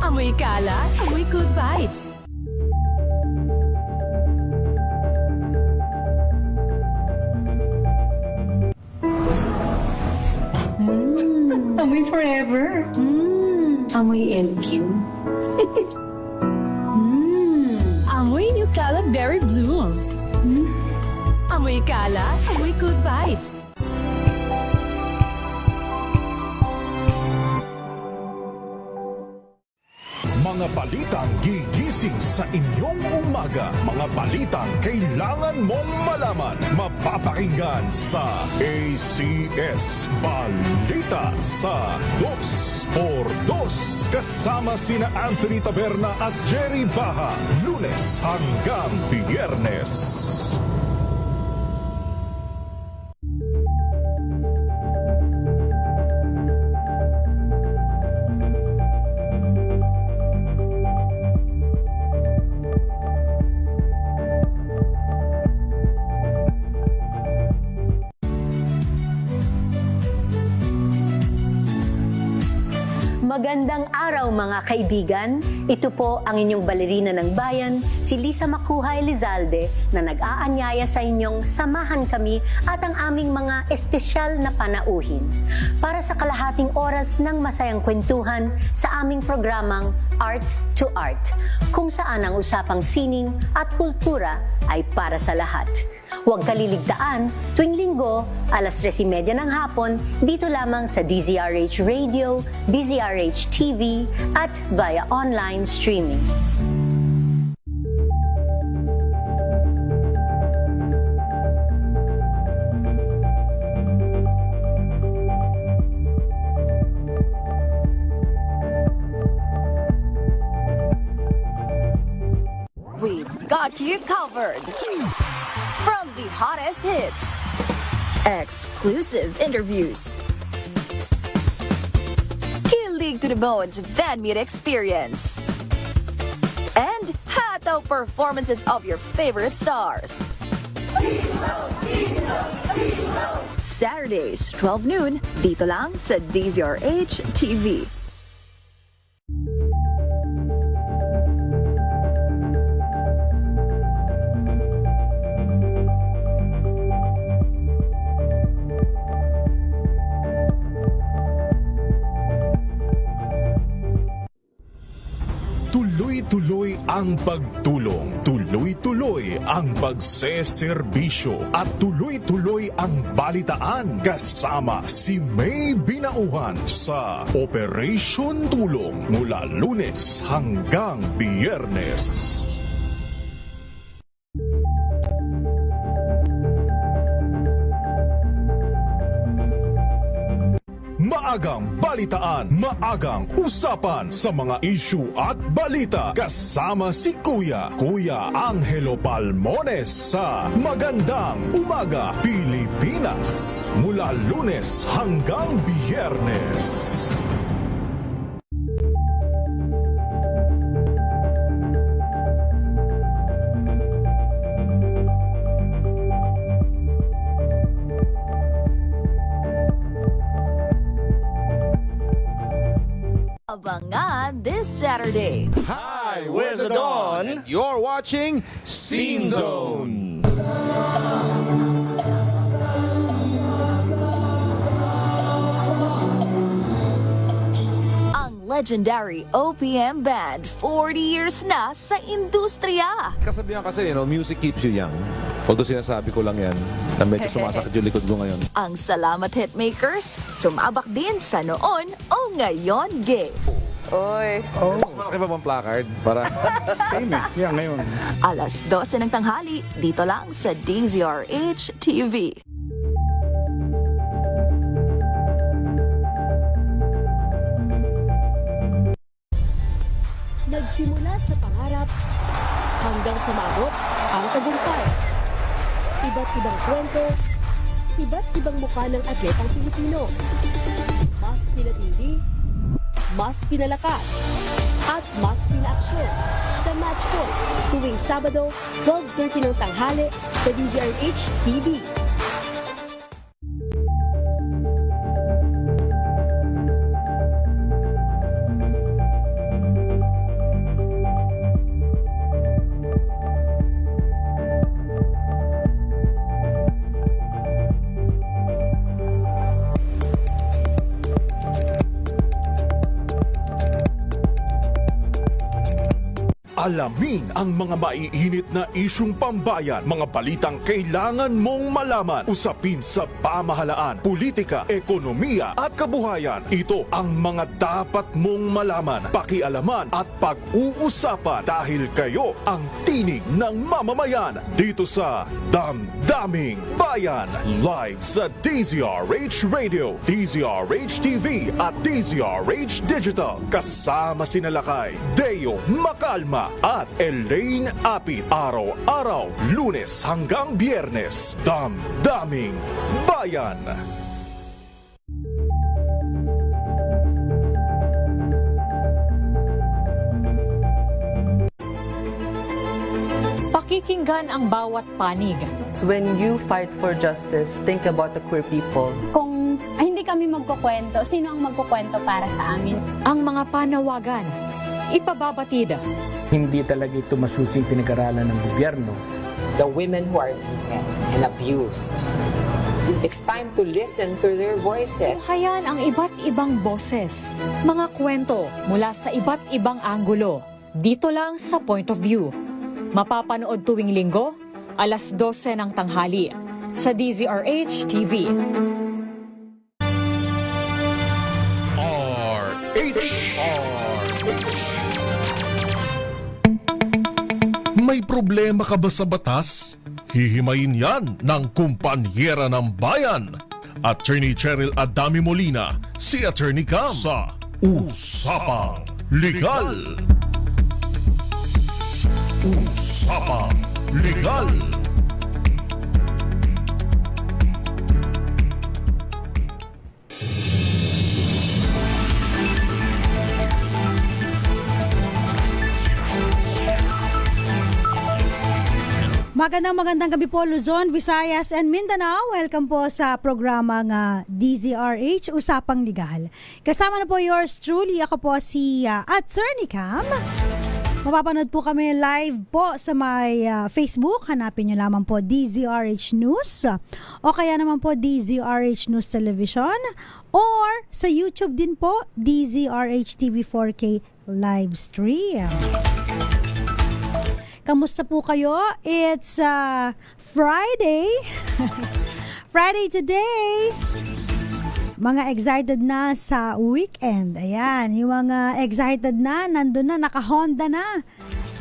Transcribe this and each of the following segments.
Amoy kalat, amoy good vibes. Amoy forever. Amoy LQ. Amoy new kalat berry blooms. Amoy kalat, amoy good vibes. Mga balitang gigising sa inyong umaga. Mga balitang kailangan mong malaman. Mapapakinggan sa ACS Balita sa 2x2. Kasama sina Anthony Taberna at Jerry Baha. Lunes hanggang Biyernes. Magandang araw mga kaibigan. Ito po ang inyong balerina ng bayan, si Lisa Macuha Elizalde, na nag-aanyaya sa inyong samahan kami at ang aming mga espesyal na panauhin para sa kalahating oras ng masayang kwentuhan sa aming programang Art to Art, kung saan ang usapang sining at kultura ay para sa lahat. Huwag kaliligtaan, tuwing linggo, alas 3:30 ng hapon, dito lamang sa DZRH Radio, DZRH TV, at via online streaming. We've got you covered. From the hottest hits, exclusive interviews, kilig to the bones fan meet experience, and hataw performances of your favorite stars. Saturdays, 12 noon, dito lang sa DZRH TV. Tuloy-tuloy ang pagtulong, tuloy-tuloy ang pagseserbisyo, at tuloy-tuloy ang balitaan kasama si May Binauhan sa Operation Tulong mula Lunes hanggang Biyernes. Maagang balitaan, maagang usapan sa mga issue at balita kasama si Kuya Angelo Palmones sa Magandang Umaga Pilipinas mula Lunes hanggang Biyernes. Abangan this Saturday. Hi, we're the Dawn. You're watching Scene Zone. Ang legendary OPM band, 40 years na sa industriya. Kasabihan kasi, music keeps you young. Although sinasabi ko lang yan, na medyo sumasakit yung likod ko ngayon. Ang Salamat Hitmakers, sumabak din sa noon o ngayon gay. Mas malaki pa bang placard? Para... Same eh. Yeah, ngayon. Alas 12 ng tanghali, dito lang sa DZRH TV. Nagsimula sa pangarap hanggang sa maabot ang tagumpay. Iba't ibang kwento, iba't ibang mukha ng atletang Pilipino. Mas pinatindi, mas pinalakas, at mas pinaaksyon sa Match Point tuwing Sabado, 12:30 ng tanghali sa DZRH TV. Alamin ang mga maiinit na isyung pambayan, mga balitang kailangan mong malaman, usapin sa pamahalaan, politika, ekonomiya at kabuhayan. Ito ang mga dapat mong malaman, pakialaman at pag-uusapan dahil kayo ang tinig ng mamamayan dito sa Damdaming Bayan. Live sa DZRH Radio, DZRH TV at DZRH Digital. Kasama sina Lakay, Deo Macalma at Elaine Apit. Araw-araw, Lunes hanggang Biyernes. Damdaming Bayan. Pakikinggan ang bawat panig. When you fight for justice, think about the queer people. Kung hindi kami magkukwento, sino ang magkukwento para sa amin? Ang mga panawagan, ipababatid. Hindi talaga ito masusing pinag-aralan ng gobyerno. The women who are beaten and abused. It's time to listen to their voices. Tunghayan ang iba't ibang boses, mga kwento mula sa iba't ibang anggulo. Dito lang sa Point of View. Mapapanood tuwing linggo, alas 12 ng tanghali sa DZRH TV. May problema ka ba sa batas? Hihimayin yan ng kumpanyera ng bayan. Attorney Cheryl Adami Molina, si Attorney Cam sa Usapang Legal. Usapang Legal. Magandang gabi po Luzon, Visayas and Mindanao. Welcome po sa programa ng DZRH Usapang Legal. Kasama na po yours truly, ako po si Attorney Cam. Mapapanood po kami live po sa my Facebook. Hanapin nyo lamang po DZRH News o kaya naman po DZRH News Television or sa YouTube din po DZRH TV 4K live stream. Kamusta po kayo? It's Friday. Friday today. Mga excited na sa weekend. Ayan, yung mga excited na, nandun na, naka-Honda na.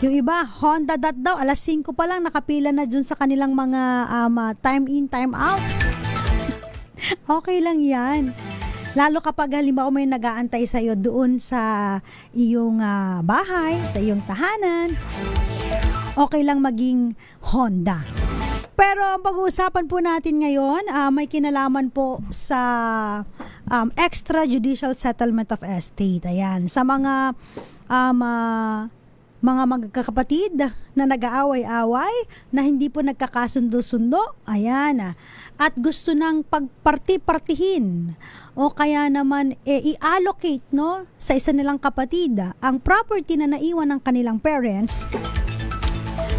Yung iba, Honda daw, alas 5 pa lang, nakapila na dun sa kanilang mga time in, time out. Okay lang yan. Lalo kapag halimbawa may nag-aantay sa'yo doon sa iyong bahay, sa iyong tahanan. Okay lang maging Honda. Pero ang pag-uusapan po natin ngayon, may kinalaman po sa extrajudicial settlement of estate. Ayan, sa mga magkakapatid na nag-aaway-away, na hindi po nagkakasundo-sundo, ayan, at gusto nang pagparti-partihin o kaya naman i-allocate no, sa isa nilang kapatid ang property na naiwan ng kanilang parents.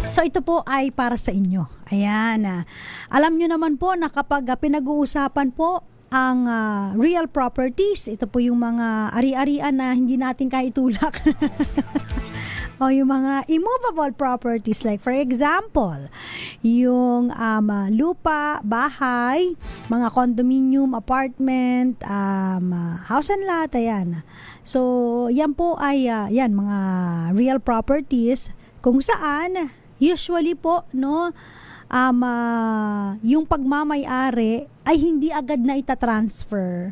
So ito po ay para sa inyo. Ayan. Alam nyo naman po na kapag pinag-uusapan po ang real properties, ito po yung mga ari-arian na hindi natin kaya itulak. O yung mga immovable properties like for example, yung lupa, bahay, mga condominium, apartment, house and lot, ayan. So yan po ay yan mga real properties kung saan usually po no yung pagmamay-ari ay hindi agad na itatransfer,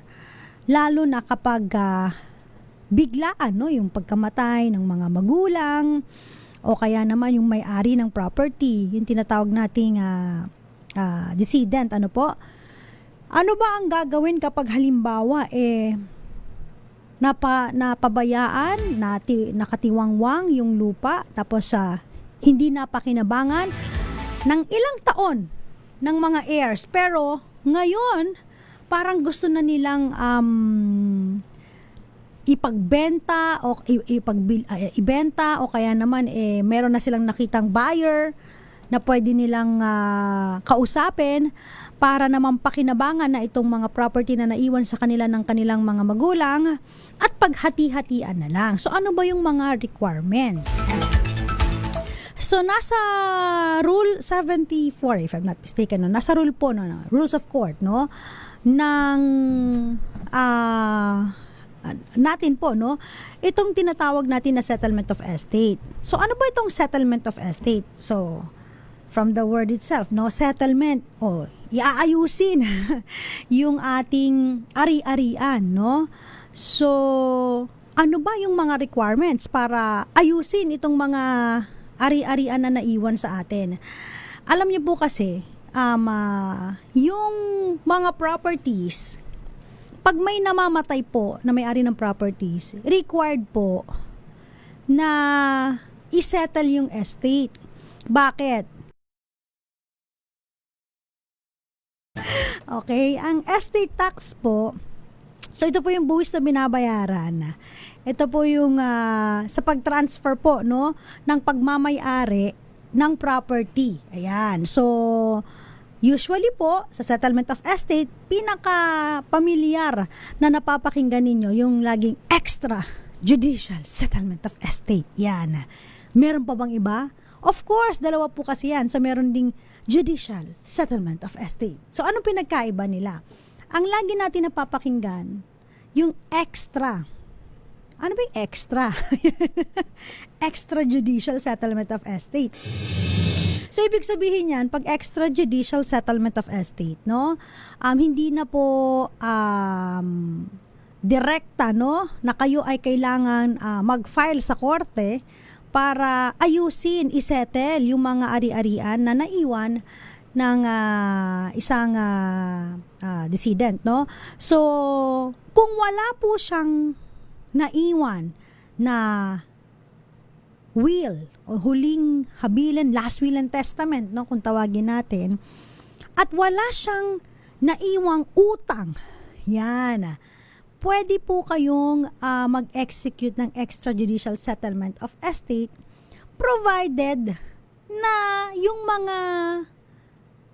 lalo na kapag biglaan no, yung pagkamatay ng mga magulang o kaya naman yung may-ari ng property, yung tinatawag nating decedent. Ano po? Ano ba ang gagawin kapag halimbawa napabayaan, nakatiwangwang yung lupa, tapos hindi napakinabangan ng ilang taon ng mga heirs, pero ngayon parang gusto na nilang ipagbenta o ibenta o kaya naman meron na silang nakitang buyer na pwede nilang kausapin para naman pakinabangan na itong mga property na naiwan sa kanila ng kanilang mga magulang at paghati-hatian na lang. So ano ba yung mga requirements? So, nasa Rule 74, if I'm not mistaken, no? Nasa rule po, no? Rules of Court, no? Ng natin po, no? Itong tinatawag natin na settlement of estate. So, ano ba itong settlement of estate? So, from the word itself, no? Settlement, iaayusin yung ating ari-arian, no? So, ano ba yung mga requirements para ayusin itong mga ari-arian na naiwan sa atin? Alam niyo po kasi, yung mga properties, pag may namamatay po na may-ari ng properties, required po na isettle yung estate. Bakit? Okay, ang estate tax po, so ito po yung buwis na binabayaran. Ito po yung sa pag-transfer po, no, ng pagmamay-ari ng property. Ayan. So, usually po, sa settlement of estate, pinaka-pamilyar na napapakinggan ninyo yung laging extra judicial settlement of estate. Yan. Meron pa bang iba? Of course, dalawa po kasi yan. So, meron ding judicial settlement of estate. So, anong pinagkaiba nila? Ang lagi natin napapakinggan, yung extra. Ano ba yung extra? Extrajudicial settlement of estate. So, ibig sabihin yan, pag extrajudicial settlement of estate, no? Hindi na po direkta, no? Na kayo ay kailangan mag-file sa korte para ayusin, isettle yung mga ari-arian na naiwan ng isang decedent, no? So, kung wala po siyang naiwan na will o huling habilin, last will and testament, no, kung tawagin natin, at wala siyang naiwang utang, yan, pwede po kayong mag-execute ng extrajudicial settlement of estate provided na yung mga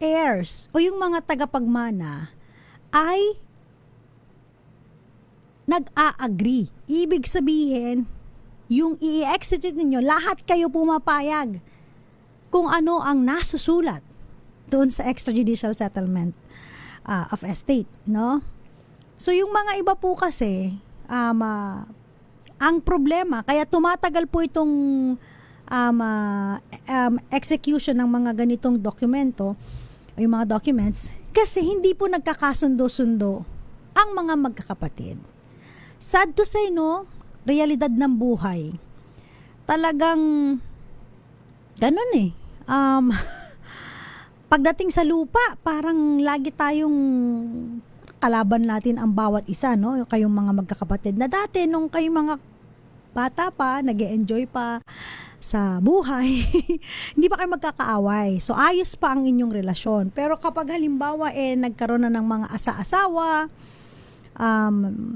heirs o yung mga tagapagmana ay nag-a-agree. Ibig sabihin, yung i-execute ninyo, lahat kayo pumapayag kung ano ang nasusulat doon sa extrajudicial settlement of estate, no? So, yung mga iba po kasi, ang problema, kaya tumatagal po itong execution ng mga ganitong dokumento, yung mga documents, kasi hindi po nagkakasundo-sundo ang mga magkakapatid. Sad to say, no, realidad ng buhay. Talagang ganun eh. Pagdating sa lupa, parang lagi tayong kalaban natin ang bawat isa, no? Kayong mga magkakapatid na dati nung kayong mga bata pa, nag-e-enjoy pa sa buhay, hindi pa kayo magkakaaway. So, ayos pa ang inyong relasyon. Pero kapag halimbawa nagkaroon na ng mga asa-asawa,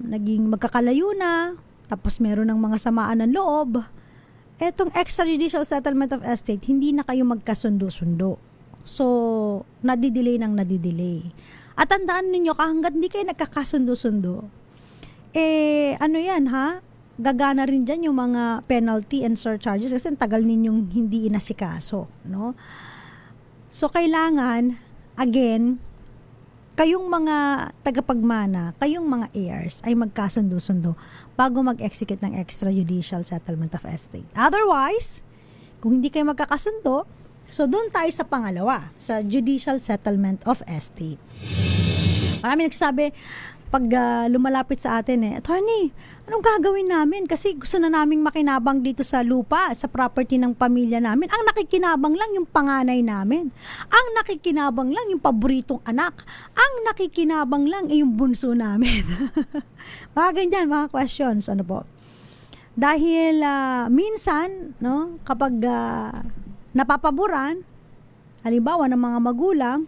naging magkakalayo na, tapos meron ng mga samaan ng loob, etong extrajudicial settlement of estate, hindi na kayo magkasundo-sundo. So, nadidelay. At tandaan ninyo, hanggat hindi kayo nagkakasundo-sundo, ano yan ha? Gagana rin dyan yung mga penalty and surcharges kasi tagal ninyong hindi inasikaso, no? So, kailangan, again, kayong mga tagapagmana, kayong mga heirs ay magkasundo-sundo bago mag-execute ng extrajudicial settlement of estate. Otherwise, kung hindi kayo magkakasundo, so doon tayo sa pangalawa, sa judicial settlement of estate. Marami nagsasabi, pag lumalapit sa atin Attorney, anong gagawin namin? Kasi gusto na naming makinabang dito sa lupa, sa property ng pamilya namin. Ang nakikinabang lang yung panganay namin. Ang nakikinabang lang yung paboritong anak. Ang nakikinabang lang yung bunso namin. Mga ganyan, mga questions. Ano po? Dahil minsan, no, kapag napapaboran, halimbawa ng mga magulang,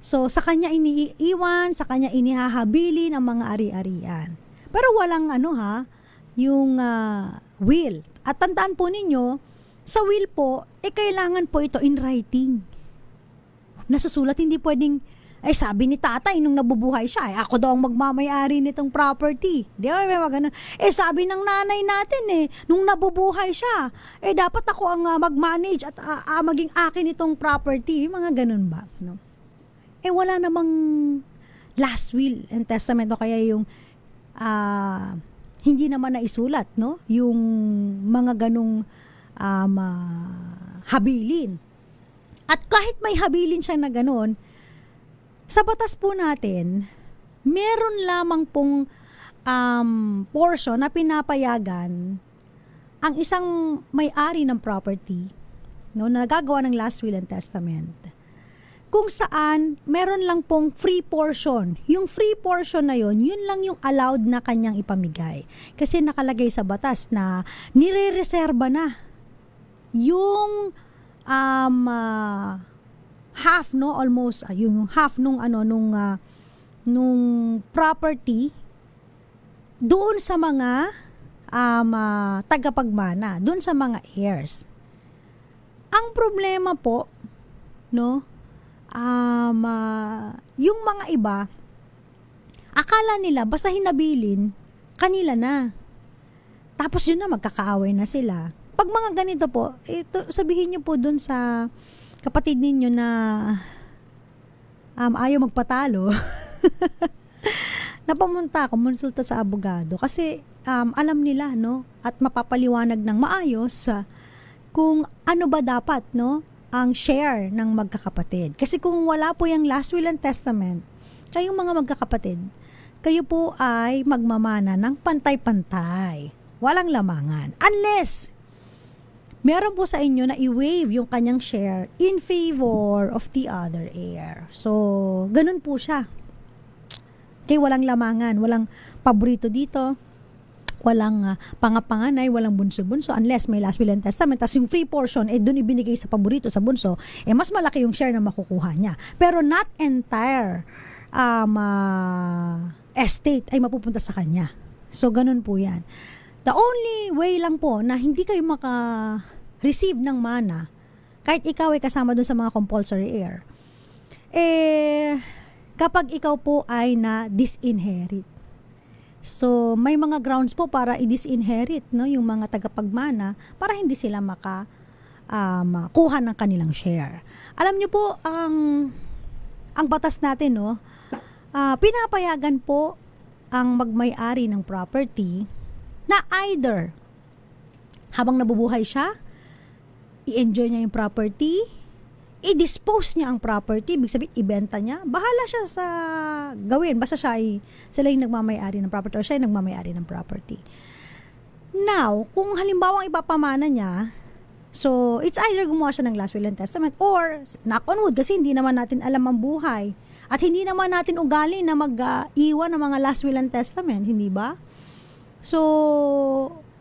so, sa kanya iniiwan, sa kanya inihahabilin ang mga ari-arian. Pero walang yung will. At tandaan po ninyo, sa will po, kailangan po ito in writing. Nasusulat, hindi pwedeng Ay sabi ni tatay nung nabubuhay siya, ay ako daw ang magmamayari nitong property. Di ba? May mga ganun. Sabi ng nanay natin nung nabubuhay siya, dapat ako ang mag-manage at maging akin itong property. Mga ganun ba? No? Wala namang last will and testament o kaya yung hindi naman naisulat, no? Yung mga ganung habilin. At kahit may habilin siya na ganun, sa batas po natin, meron lamang pong portion na pinapayagan ang isang may-ari ng property, no, na nagagawa ng last will and testament, kung saan meron lang pong free portion. Yung free portion na yun lang yung allowed na kanyang ipamigay. Kasi nakalagay sa batas na nire-reserba na yung half, no, almost yung half nung property doon sa mga tagapagmana, doon sa mga heirs. Ang problema po, no, yung mga iba, akala nila basta hinabilin, kanila na. Tapos yun na, magkakaaway na sila. Pag mga ganito po, sabihin nyo po dun sa kapatid ninyo na ayaw magpatalo, na pumunta, kumonsulta sa abogado. Kasi alam nila, no, at mapapaliwanag ng maayos kung ano ba dapat, no, ang share ng magkakapatid. Kasi kung wala po yung last will and testament, kayong mga magkakapatid, kayo po ay magmamana ng pantay-pantay. Walang lamangan. Unless, meron po sa inyo na i-waive yung kanyang share in favor of the other heir. So, ganun po siya. Okay, walang lamangan, walang paborito dito, walang pangapanganay, walang bunso-bunso unless may last will and testament. Tapos yung free portion, doon ibinigay sa paborito, sa bunso, mas malaki yung share na makukuha niya. Pero not entire estate ay mapupunta sa kanya. So, ganun po yan. The only way lang po na hindi kayo maka-receive ng mana, kahit ikaw ay kasama doon sa mga compulsory heir, kapag ikaw po ay na-disinherit. So, may mga grounds po para i-disinherit, no, yung mga tagapagmana para hindi sila kuha ng kanilang share. Alam niyo po, ang batas natin, no, pinapayagan po ang magmay-ari ng property na either habang nabubuhay siya, i-enjoy niya yung property, i-dispose niya ang property, ibig sabihin, ibenta niya, bahala siya sa gawin, basta sila yung nagmamayari ng property or siya yung nagmamayari ng property. Now, kung halimbawa ipapamana niya, so it's either gumawa siya ng last will and testament or knock on wood, kasi hindi naman natin alam ang buhay at hindi naman natin ugali na mag-iwan ng mga last will and testament, hindi ba? So,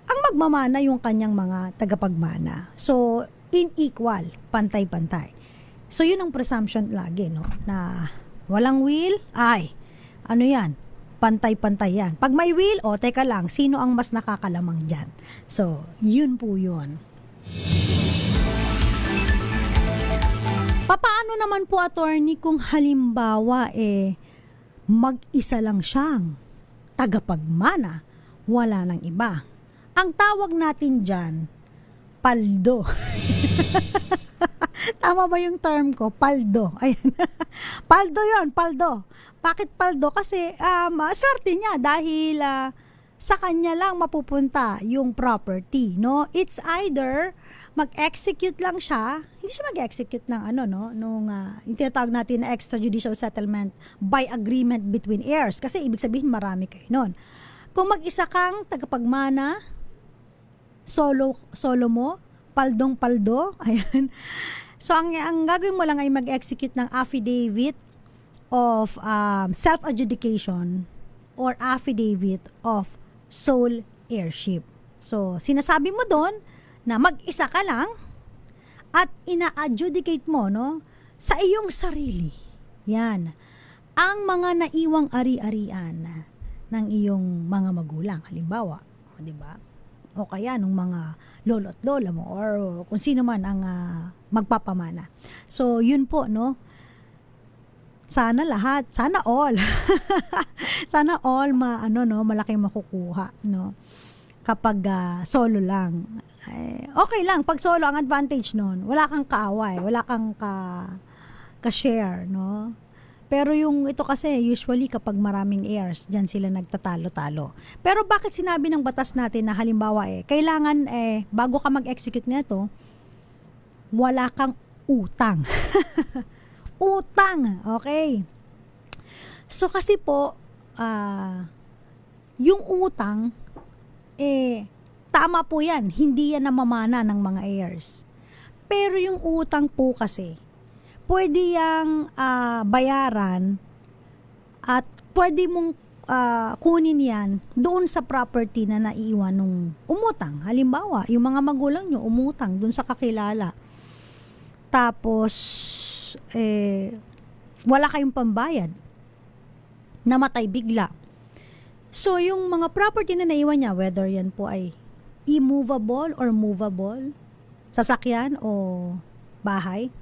ang magmamana yung kanyang mga tagapagmana. So, in-equal, pantay-pantay. So, yun ang presumption lagi, no? Na walang will, ano yan? Pantay-pantay yan. Pag may will, teka lang, sino ang mas nakakalamang dyan? So, yun po yun. Paano naman po, attorney, kung halimbawa, mag-isa lang siyang tagapagmana, wala nang iba? Ang tawag natin dyan, paldo. Tama ba yung term ko? Paldo. Ayan. Paldo yon, paldo. Bakit paldo? Kasi swerte niya dahil sa kanya lang mapupunta yung property, no? It's either mag-execute lang siya, hindi siya mag-execute ng nung yung tinatawag natin na extrajudicial settlement by agreement between heirs. Kasi ibig sabihin marami kayo nun. Kung mag-isa kang tagapagmana, solo mo, paldong-paldo, ayan. So, ang gagawin mo lang ay mag-execute ng affidavit of self-adjudication or affidavit of sole heirship. So, sinasabi mo doon na mag-isa ka lang at ina-adjudicate mo, no, sa iyong sarili. Yan. Ang mga naiwang ari-arian ng iyong mga magulang, halimbawa, di ba? O kaya nung mga lolo at lola mo or kung sino man ang magpapamana. So, yun po, no? Sana lahat, sana all. Sana all malaki makukuha, no? Kapag solo lang. Okay lang pag solo, ang advantage noon, wala kang kaaway, wala kang ka-share, no? Pero yung ito kasi usually kapag maraming heirs, diyan sila nagtatalo-talo. Pero bakit sinabi ng batas natin na halimbawa kailangan bago ka mag-execute nito, wala kang utang. Utang, okay? So kasi po yung utang tama po yan, hindi yan namamana ng mga heirs. Pero yung utang po kasi pwede yang bayaran at pwede mong kunin yan doon sa property na naiwan nung umutang. Halimbawa, yung mga magulang nyo umutang doon sa kakilala. Tapos, wala kayong pambayad. Namatay bigla. So, yung mga property na naiwan niya, whether yan po ay immovable or movable, sasakyan o bahay,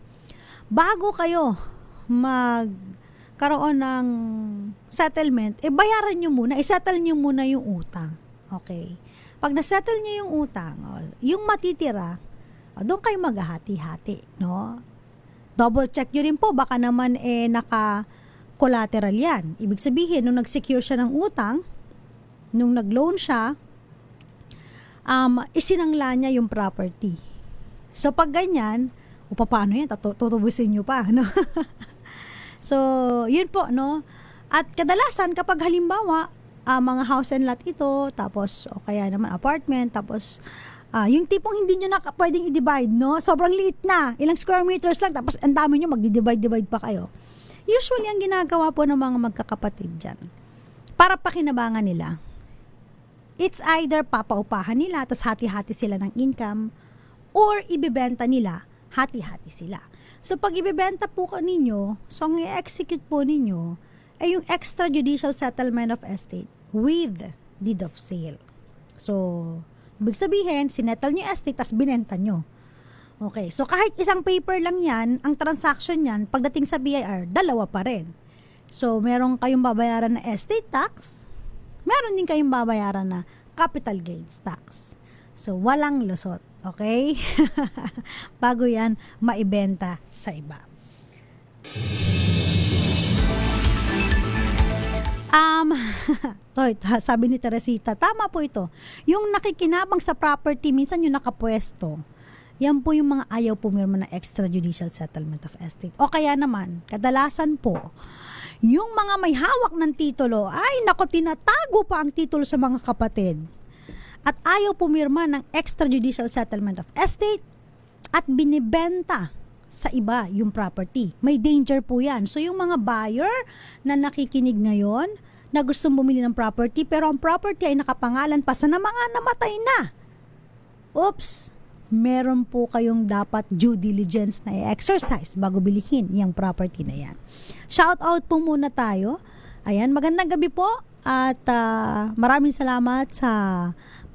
bago kayo magkaroon ng settlement, bayaran nyo muna, isettle nyo muna yung utang. Okay. Pag nasettle nyo yung utang, yung matitira, doon kayo maghahati-hati, no? Double check nyo rin po, baka naman naka-collateral yan. Ibig sabihin, nung nag-secure siya ng utang, nung nag-loan siya, isinangla niya yung property. So, pag ganyan, paano yan? Tutubusin nyo pa, no? So, yun po, no? At kadalasan, kapag halimbawa, mga house and lot ito, tapos, o kaya naman apartment, tapos, yung tipong hindi nyo na pwedeng i-divide, no? Sobrang liit na. Ilang square meters lang, tapos ang dami nyo, magdi-divide pa kayo. Usually, ang ginagawa po ng mga magkakapatid dyan, para pakinabangan nila, it's either papaupahan nila, tapos hati-hati sila ng income, or ibibenta nila, hati-hati sila. So, pag ibibenta po ninyo, so ang i-execute po ninyo, ay yung extrajudicial settlement of estate with deed of sale. So, ibig sabihin, sinettle nyo yung estate, tas binenta nyo. Okay, so kahit isang paper lang yan, ang transaction yan, pagdating sa BIR, dalawa pa rin. So, meron kayong babayaran na estate tax, meron din kayong babayaran na capital gains tax. So, walang lusot. Okay? Bago yan, maibenta sa iba. Sabi ni Teresita, tama po ito. Yung nakikinabang sa property, minsan yung nakapwesto, yan po yung mga ayaw pumirma ng extrajudicial settlement of estate. O kaya naman, kadalasan po, yung mga may hawak ng titulo, ay nako, tinatago pa ang titulo sa mga kapatid. At ayaw pumirma ng extrajudicial settlement of estate at binibenta sa iba yung property. May danger po yan. So yung mga buyer na nakikinig ngayon, na gustong bumili ng property, pero ang property ay nakapangalan pa sa mga namatay na. Oops! Meron po kayong dapat due diligence na i-exercise bago bilihin yung property na yan. Shout out po muna tayo. Ayan, magandang gabi po at maraming salamat sa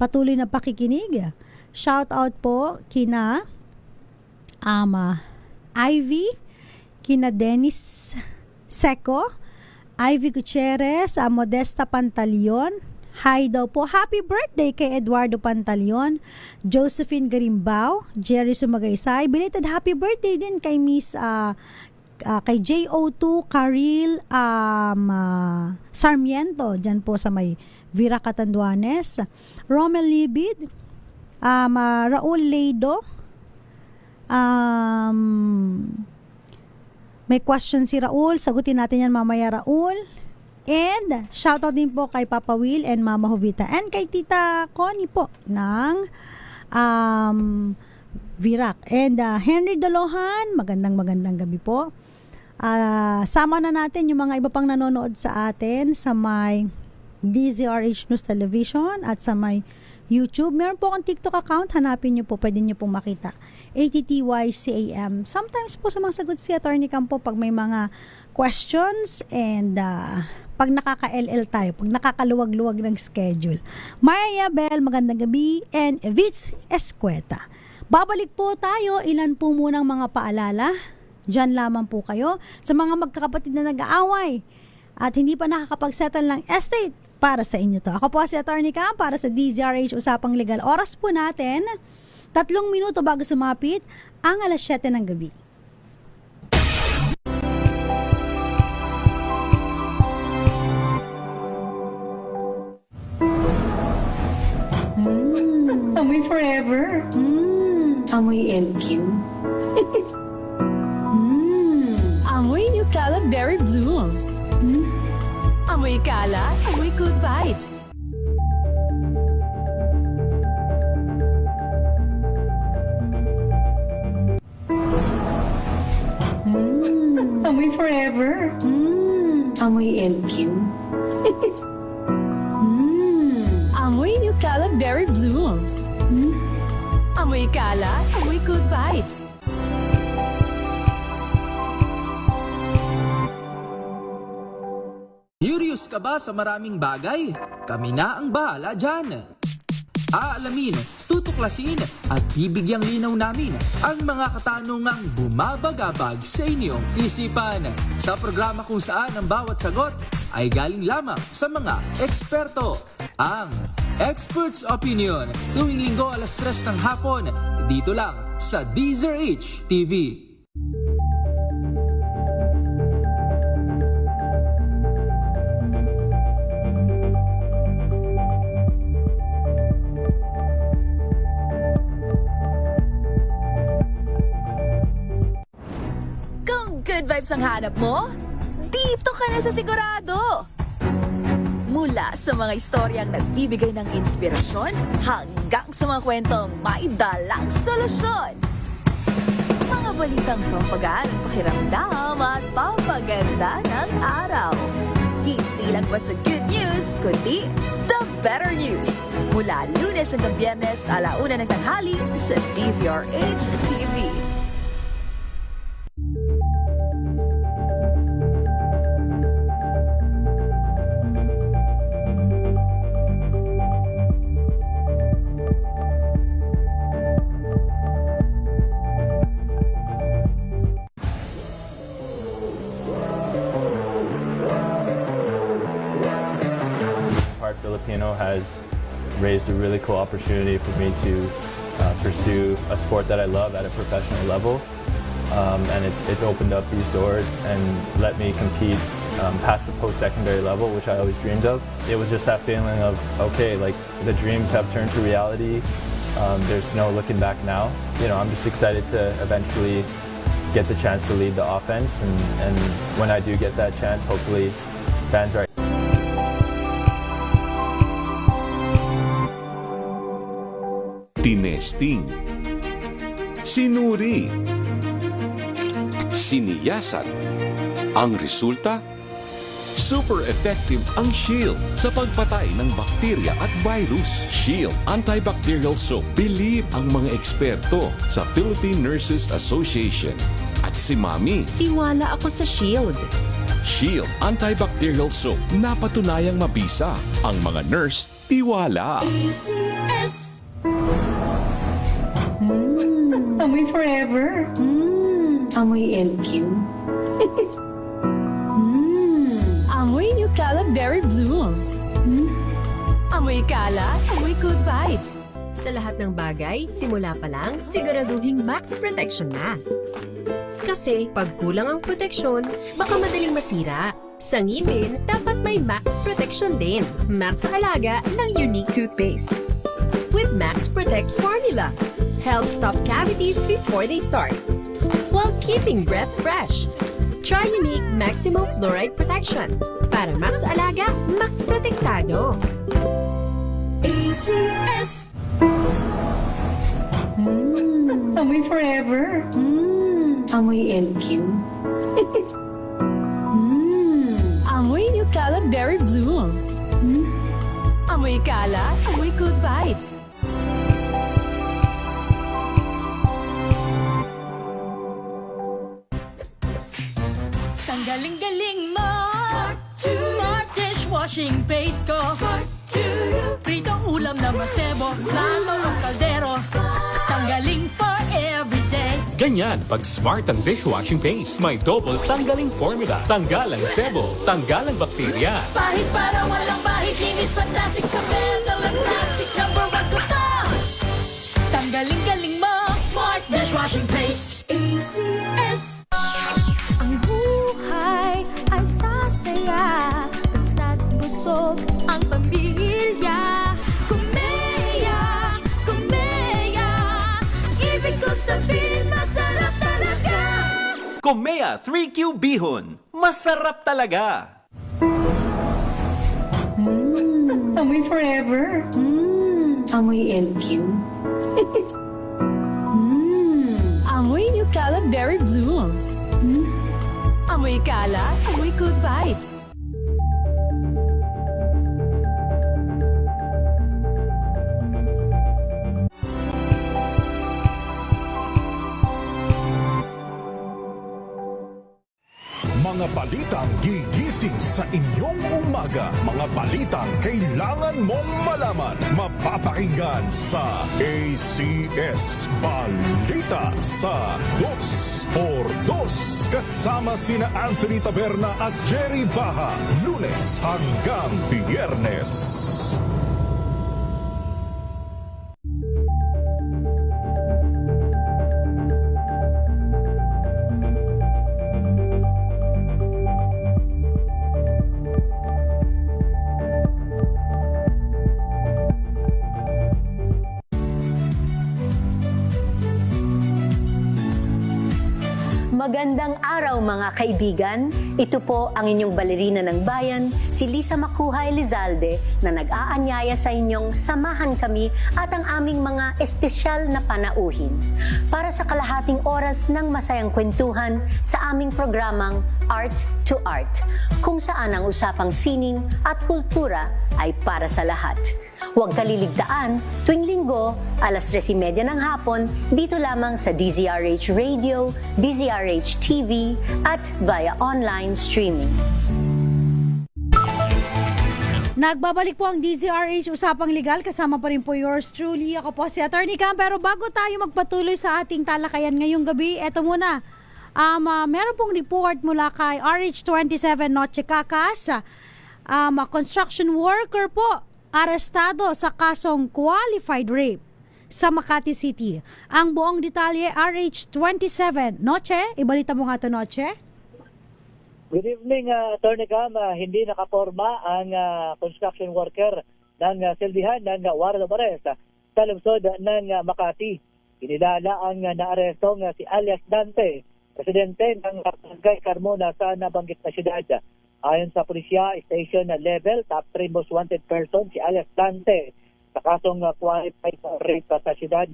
patuloy na pakikinig. Shout out po kina Ivy, kina Dennis Seco, Ivy Gutierrez, Modesta Pantaleon. Hi daw po. Happy birthday kay Eduardo Pantaleon, Josephine Garimbao, Jerry Sumagaysay. Belated happy birthday din kay Miss kay JO2 Karil Sarmiento, dyan po sa may Vira Catanduanes. Romel Libid, Raul Leido, may question si Raul, sagutin natin yan mamaya, Raul. And shoutout din po kay Papa Will and Mama Jovita and kay Tita Connie po ng Virac. And Henry Dolohan, magandang gabi po. Sama na natin yung mga iba pang nanonood sa atin sa may DZRH News Television at sa may YouTube. Meron po akong TikTok account, hanapin nyo po, pwede nyo pong makita. ATTYCAM. Sometimes po sumasagot si Attorney Campo pag may mga questions and pag nakaka-LL tayo, pag nakakaluwag-luwag ng schedule. Maya Bell, magandang gabi, and Evitz Escueta. Babalik po tayo, ilan po munang mga paalala Diyan lamang po kayo. Sa mga magkakapatid na nag-aaway at hindi pa nakakapagsettle ng estate, para sa inyo to. Ako po si Attorney Cam para sa DZRH Usapang Legal. Oras po natin, 3 minuto bago sumapit ang 7:00 ng gabi. Amoy forever. Amoy LQ. Amoy New Caleb Berry Blooms. Amoy kalat, amoy good vibes. Amoy forever. Amoy LQ. Amoy New Caleb Berry Blooms. Amoy kalat, amoy good vibes. Curious ka ba sa maraming bagay? Kami na ang bahala dyan. Aalamin, tutuklasin at bibigyang linaw namin ang mga katanungang bumabagabag sa inyong isipan. Sa programa kung saan ang bawat sagot ay galing lamang sa mga eksperto. Ang Expert's Opinion, tuwing linggo 3:00 ng hapon, dito lang sa DZRH TV. Good vibes ang hanap mo? Dito ka na sa sigurado! Mula sa mga istoryang nagbibigay ng inspirasyon hanggang sa mga kwentong may dalang solusyon. Mga balitang pampagaan ang pakiramdam at pampaganda ng araw. Hindi lang ba sa good news, kundi the better news. Mula Lunes hanggang Biyernes, 1:00 ng tanghali sa DZRH TV. Filipino has raised a really cool opportunity for me to pursue a sport that I love at a professional level, and it's opened up these doors and let me compete past the post-secondary level, which I always dreamed of. It was just that feeling of, okay, like the dreams have turned to reality. There's no looking back now. You know, I'm just excited to eventually get the chance to lead the offense, and when I do get that chance, hopefully fans are Tinesting, sinuri, siniyasan. Ang resulta? Super effective ang Shield sa pagpatay ng bakterya at virus. Shield Antibacterial Soap. Believe ang mga eksperto sa Philippine Nurses Association. At si Mami. Tiwala ako sa Shield. Shield Antibacterial Soap. Napatunayang mabisa. Ang mga nurse, tiwala. ACS. Amoy forever. Amoy LQ. Amoy New Caleb Berry Blooms. Amoy kalat, amoy good vibes. Sa lahat ng bagay, simula pa lang, siguraduhing max protection na. Kasi pag kulang ang proteksyon, baka madaling masira. Sa ngipin, dapat may max protection din. Max sa halaga ng unique toothpaste. With Max Protect Formula, helps stop cavities before they start, while keeping breath fresh. Try unique maximum fluoride protection. Para max alaga, max protektado. ACS. Amoy forever. Amoy LQ. Amoy New Caleb Berry Blooms. Amoy kalat, amoy good vibes. Ang galing-galing mo! Smart dishwashing paste ko! Pritong ulam na masebo, plato ng kaldero. Tanggaling for everyday. Ganyan pag Smart ang dishwashing paste. May double tanggaling formula. Tanggal ang sebo, tanggal ang bakterya. Pahit para walang bahid, linis fantastic sa metal at plastic. Number 1 ko to. Tanggaling-galing mo, Smart Dishwashing Paste. ACS. Ang buhay ay sasaya, basta't busog ang pamilya. Kumeya, Kumeya, ibig ko sabihin masarap talaga. Komea 3Q Bihon. Masarap talaga. Amoy forever. Amoy LQ. Amoy Nutella Berry Blooms. Amoy kalat, amoy good vibes. Mga balitang gigising sa inyong umaga. Mga balitang kailangan mong malaman. Mapapakinggan sa ACS Balita sa 2x2. Kasama sina Anthony Taberna at Jerry Baha. Lunes hanggang Biyernes. Magandang araw mga kaibigan. Ito po ang inyong balerina ng bayan, si Lisa Macuha Elizalde, na nag-aanyaya sa inyong samahan kami at ang aming mga espesyal na panauhin para sa kalahating oras ng masayang kwentuhan sa aming programang Art to Art, kung saan ang usapang sining at kultura ay para sa lahat. Huwag kaliligtaan, tuwing linggo, alas 3:30 ng hapon, dito lamang sa DZRH Radio, DZRH TV, at via online streaming. Nagbabalik po ang DZRH Usapang Legal. Kasama pa rin po yours truly. Ako po si Attorney Cam. Pero bago tayo magpatuloy sa ating talakayan ngayong gabi, eto muna. Meron pong report mula kay RH27 Noche Cacas. Construction worker po arestado sa kasong qualified rape sa Makati City. Ang buong detalye, RH27 Noche. Ibalita mo nga to, Noche. Good evening, Attorney Cam. Hindi nakaporma ang construction worker ng silbihan ng Warren of Arrest sa lungsod ng Makati. Kinilala ang naarestong si alias Dante, presidente ng Barangay Carmona sa nabanggit na syudad. Ayon sa pulisya, station level, top 3 most wanted person si alias Dante sa kasong qualified rape sa syudad.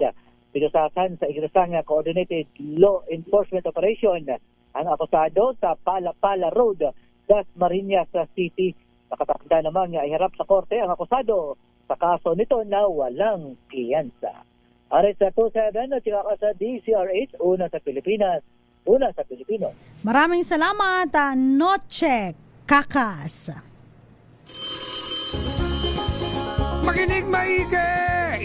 Pinusasan sa isang coordinated law enforcement operation ang akusado sa Palapala Road, Dasmariñas City. Nakatakda namang iharap sa korte ang akusado sa kaso nito na walang piyansa. Arit sa 27 at saka sa DZRH, una sa Pilipinas, una sa Pilipino. Maraming salamat, Noche Cacas. Makinig maigi!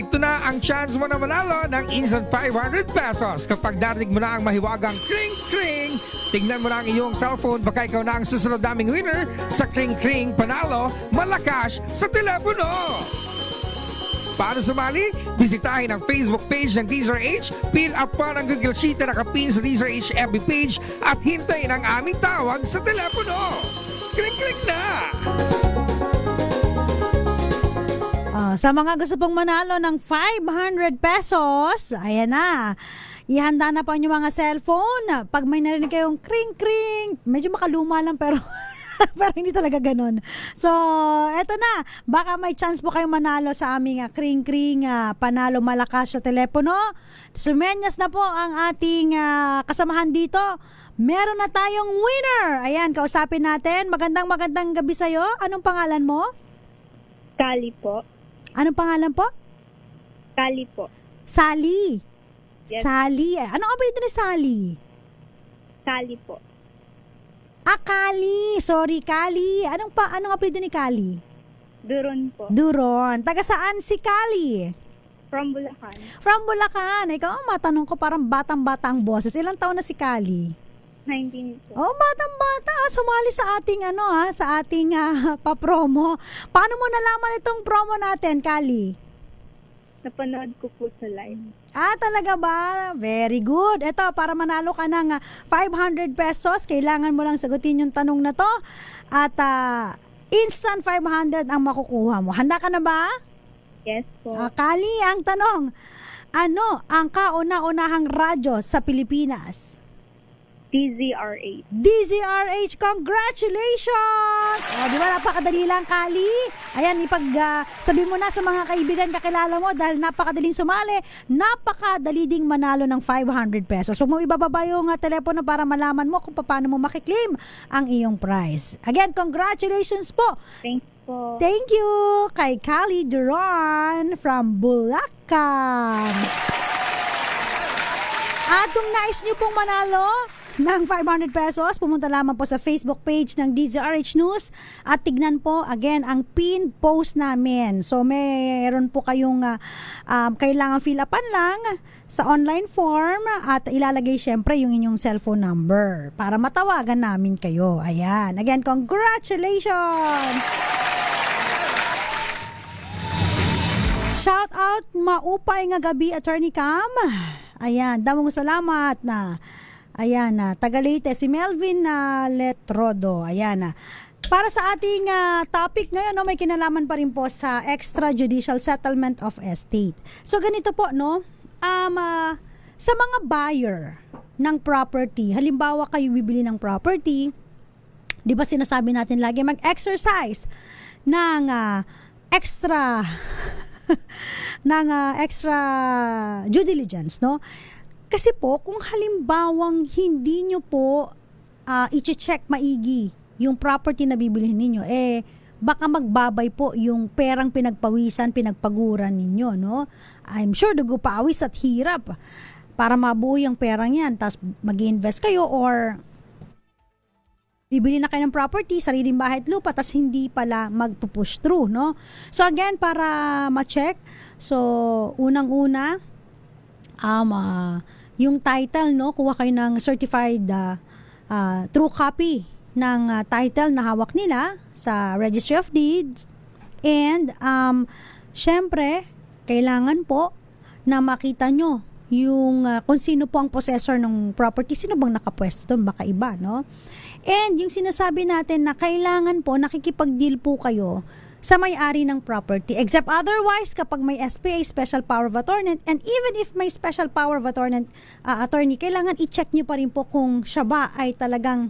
Ito na ang chance mo na manalo ng instant 500 pesos kapag narinig mo na ang mahiwagang kring-kring. Tingnan mo na ang iyong cellphone, baka ikaw na ang susunod naming winner sa kring-kring panalo malakas sa telepono. Paano sumali? Bisitahin ang Facebook page ng DZRH, fill up pa ng Google Sheet na nakapin sa DZRH FB page at hintayin ang aming tawag sa telepono. Klik-klik na! Sa mga gusto pong manalo ng 500 pesos, ayan na. Ihanda na po ang inyong mga cellphone. Pag may narinig kayong kring-kring, medyo makaluma lang pero pero hindi talaga ganun. So, eto na. Baka may chance po kayong manalo sa aming kring-kring panalo malakas sa telepono. Sumenyas na po ang ating kasamahan dito. Meron na tayong winner. Ayan, kausapin natin. Magandang gabi sa'yo. Anong pangalan mo? Kali po. Anong pangalan po? Kali po. Sally. Yes. Sally. Anong apelyido ni Sally? Kali po. Kali. Sorry, Kali. Anong apelyido ni Kali? Duron po. Duron. Taga saan si Kali? From Bulacan. From Bulacan. Ikaw, matanong ko parang batang-bata ang boses. Ilang taon na si Kali? 19 po. Oh, batang-bata. Sumali sa ating sa ating pa-promo. Paano mo nalaman itong promo natin, Kali? Napanood ko po sa live. Talaga ba? Very good. Ito, para manalo ka ng 500 pesos, kailangan mo lang sagutin yung tanong na to. At instant 500 ang makukuha mo. Handa ka na ba? Yes po. Kali, ang tanong, ano ang kauna-unahang radyo sa Pilipinas? DZRH. DZRH, congratulations! Di ba, napakadali lang, Kali. Ayan, sabi mo na sa mga kaibigan kakilala mo dahil napakadaling sumali, napakadali ding manalo ng 500 pesos. Huwag mo ibababa yung telepono para malaman mo kung paano mo makiklaim ang iyong prize. Again, congratulations po! Thanks po. Thank you kay Kali Duran from Bulacan. At kung nais nyo pong manalo ng 500 pesos, pumunta lamang po sa Facebook page ng DZRH News at tignan po again ang pin post namin. So mayroon po kayong kailangan fill upan lang sa online form at ilalagay syempre yung inyong cellphone number para matawagan namin kayo. Ayan. Again, congratulations! Shout out maupay nga gabi, Attorney Cam. Ayan, damong salamat na. Ayan na, Tagalite, si Melvin Letrodo. Ayan na. Para sa ating topic ngayon, may kinalaman pa rin po sa extrajudicial settlement of estate. So ganito po, sa mga buyer ng property, halimbawa kayo bibili ng property, di ba sinasabi natin lagi mag-exercise ng extra due diligence, no? Kasi po, kung halimbawang hindi nyo po i-check maigi yung property na bibilihin ninyo, baka magbabay po yung perang pinagpawisan, pinagpaguran ninyo, no? I'm sure dugo pawis at hirap para mabuo yung perang yan. Tapos mag-invest kayo or bibili na kayo ng property, sariling bahay at lupa, tapos hindi pala magpupush through, no? So again, para ma-check, so unang-una, yung title, no, kuha kayo ng certified true copy ng title na hawak nila sa Registry of Deeds. And syempre, kailangan po na makita nyo yung kung sino po ang possessor ng property, sino bang nakapwesto doon, baka iba, no? And yung sinasabi natin na kailangan po nakikipag-deal po kayo sa may-ari ng property. Except otherwise, kapag may SPA, Special Power of Attorney, and even if may Special Power of Attorney, kailangan i-check nyo pa rin po kung siya ba ay talagang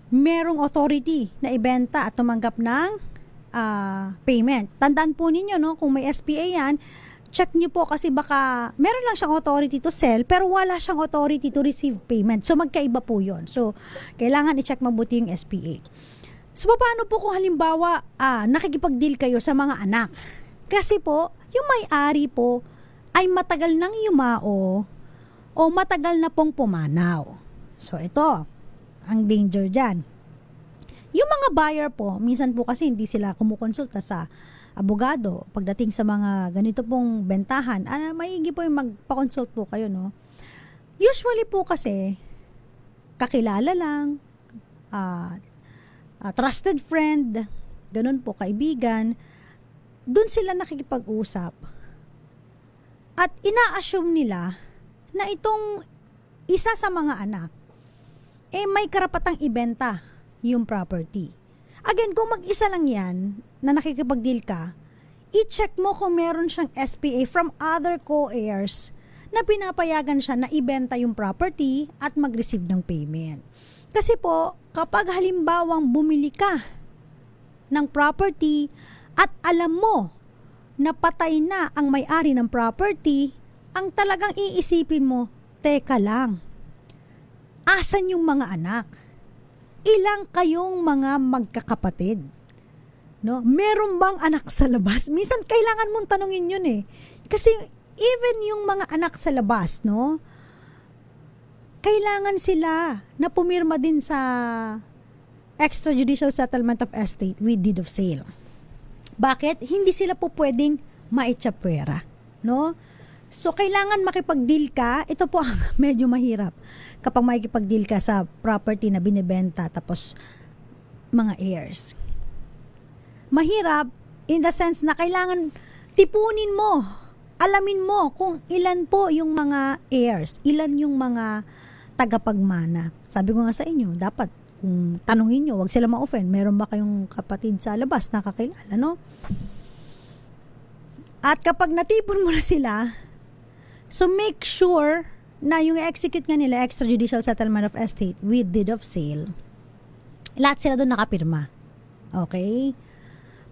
merong authority na ibenta at tumanggap ng payment. Tandaan po ninyo, no, kung may SPA yan, check nyo po kasi baka meron lang siyang authority to sell pero wala siyang authority to receive payment. So magkaiba po yun. So kailangan i-check mabuti yung SPA. So, paano po kung halimbawa, nakikipag-deal kayo sa mga anak? Kasi po, yung may-ari po ay matagal nang yumao o matagal na pong pumanaw. So, ito, ang danger dyan. Yung mga buyer po, minsan po kasi hindi sila kumukonsulta sa abogado. Pagdating sa mga ganito pong bentahan, maigi po yung magpa-consult po kayo, no? Usually po kasi, kakilala lang, trusted friend, ganun po, kaibigan, dun sila nakikipag-usap. At ina-assume nila na itong isa sa mga anak, may karapatang ibenta yung property. Again, kung mag-isa lang yan, na nakikipag-deal ka, i-check mo kung meron siyang SPA from other co-heirs na pinapayagan siya na ibenta yung property at mag-receive ng payment. Kasi po, kapag halimbawang bumili ka ng property at alam mo na patay na ang may-ari ng property, ang talagang iisipin mo, teka lang, asan yung mga anak? Ilang kayong mga magkakapatid? No? Meron bang anak sa labas? Minsan kailangan mong tanungin yun eh. Kasi even yung mga anak sa labas, no? Kailangan sila na pumirma din sa extrajudicial settlement of estate with deed of sale. Bakit? Hindi sila po pwedeng maitsapwera, no? So, kailangan makipag-deal ka. Ito po ang medyo mahirap kapag makikipag-deal ka sa property na binibenta tapos mga heirs. Mahirap in the sense na kailangan tipunin mo, alamin mo kung ilan po yung mga heirs, ilan yung mga tagapagmana. Sabi ko nga sa inyo, dapat kung tanungin nyo, wag sila ma-offend, meron ba kayong kapatid sa labas na kakilala, no? At kapag natipon mo na sila, so make sure na yung execute nga nila, extrajudicial settlement of estate with deed of sale, lahat sila doon nakapirma. Okay?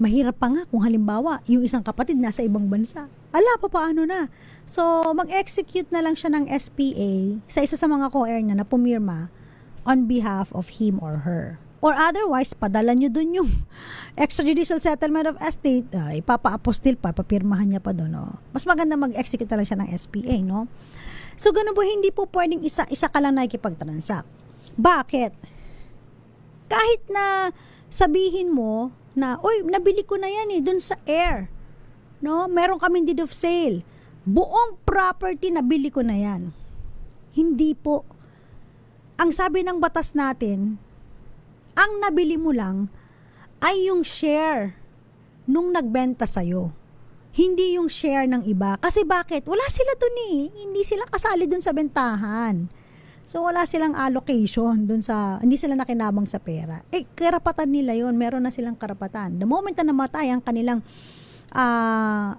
Mahirap pa nga kung halimbawa, yung isang kapatid nasa ibang bansa. Ala, paano na? So, mag-execute na lang siya ng SPA sa isa sa mga co-heir na pumirma on behalf of him or her. Or otherwise, padala nyo dun yung extrajudicial settlement of estate, ipapa-apostil pa, papirmahan niya pa doon. No? Mas maganda mag-execute na lang siya ng SPA, no? So, ganun po, hindi po pwedeng isa ka lang nakikipag-transact. Bakit? Kahit na sabihin mo na, oy, nabili ko na yan dun sa heir. No? Meron kaming deed of sale. Buong property nabili ko na yan. Hindi po. Ang sabi ng batas natin, ang nabili mo lang ay yung share nung nagbenta sa'yo. Hindi yung share ng iba. Kasi bakit? Wala sila dun Hindi sila kasali dun sa bentahan. So, wala silang allocation dun sa, hindi sila nakinabang sa pera. Karapatan nila yon, meron na silang karapatan. The moment na namatay ang kanilang,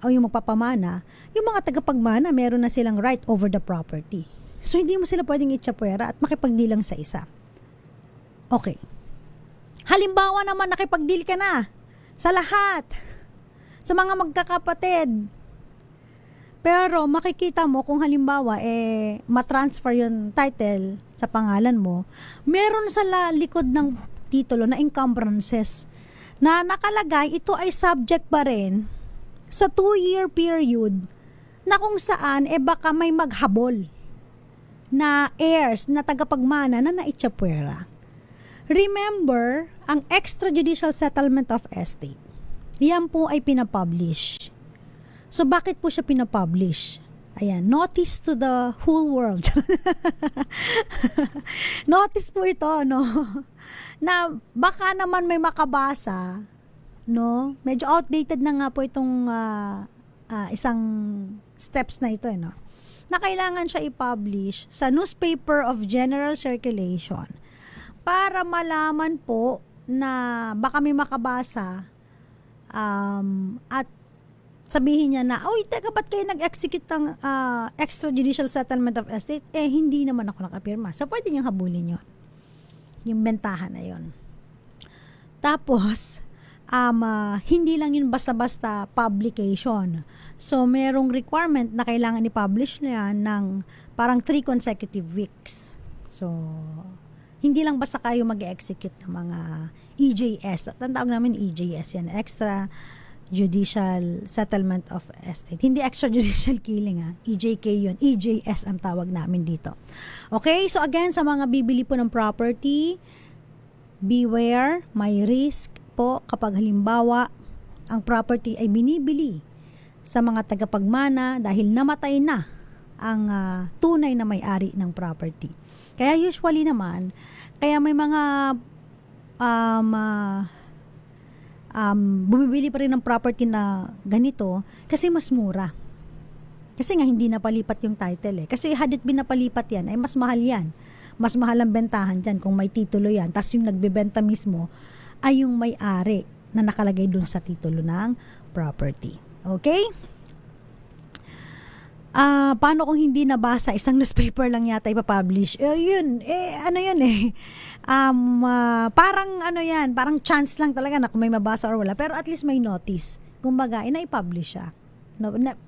o yung magpapamana, yung mga tagapagmana, meron na silang right over the property. So, hindi mo sila pwedeng itsapwera at makipagdilang sa isa. Okay. Halimbawa naman, nakipagdeal ka na sa lahat, sa mga magkakapatid. Pero makikita mo kung halimbawa matransfer yung title sa pangalan mo, meron sa likod ng titulo na encumbrances na nakalagay ito ay subject pa rin sa 2-year period na kung saan baka may maghabol na heirs na tagapagmana na naitsapwera. Remember, ang extrajudicial settlement of estate, yan po ay pinapublish. So, bakit po siya pinapublish? Ayan, notice to the whole world. Notice po ito, no? Na baka naman may makabasa, no? Medyo outdated na nga po itong isang steps na ito, no? Na kailangan siya i-publish sa newspaper of general circulation para malaman po na baka may makabasa at sabihin niya na, oy, teka, ba't kayo nag-execute ng extrajudicial settlement of estate? Hindi naman ako nakapirma. So, pwede niyang habulin yun. Yung bentahan na yun. Tapos, hindi lang yun basta-basta publication. So, merong requirement na kailangan i-publish na yan ng parang 3 consecutive weeks. So, hindi lang basta kayo mag-execute ng mga EJS. At ang tawag namin EJS yan, extra judicial settlement of estate. Hindi extrajudicial killing, EJK yun. EJS ang tawag namin dito. Okay, so again, sa mga bibili po ng property, beware, may risk po kapag halimbawa ang property ay binibili sa mga tagapagmana dahil namatay na ang tunay na may-ari ng property. Kaya usually naman, kaya may mga bumibili pa rin ng property na ganito kasi mas mura. Kasi nga hindi napalipat yung title Kasi hadit binapalipat yan, ay mas mahal yan. Mas mahal ang bentahan dyan kung may titulo yan. Tapos yung nagbebenta mismo ay yung may-ari na nakalagay dun sa titulo ng property. Okay? Paano kung hindi nabasa, isang newspaper lang yata ipapublish? Parang parang chance lang talaga na kung may mabasa or wala, pero at least may notice. Kumbaga, na-publish siya.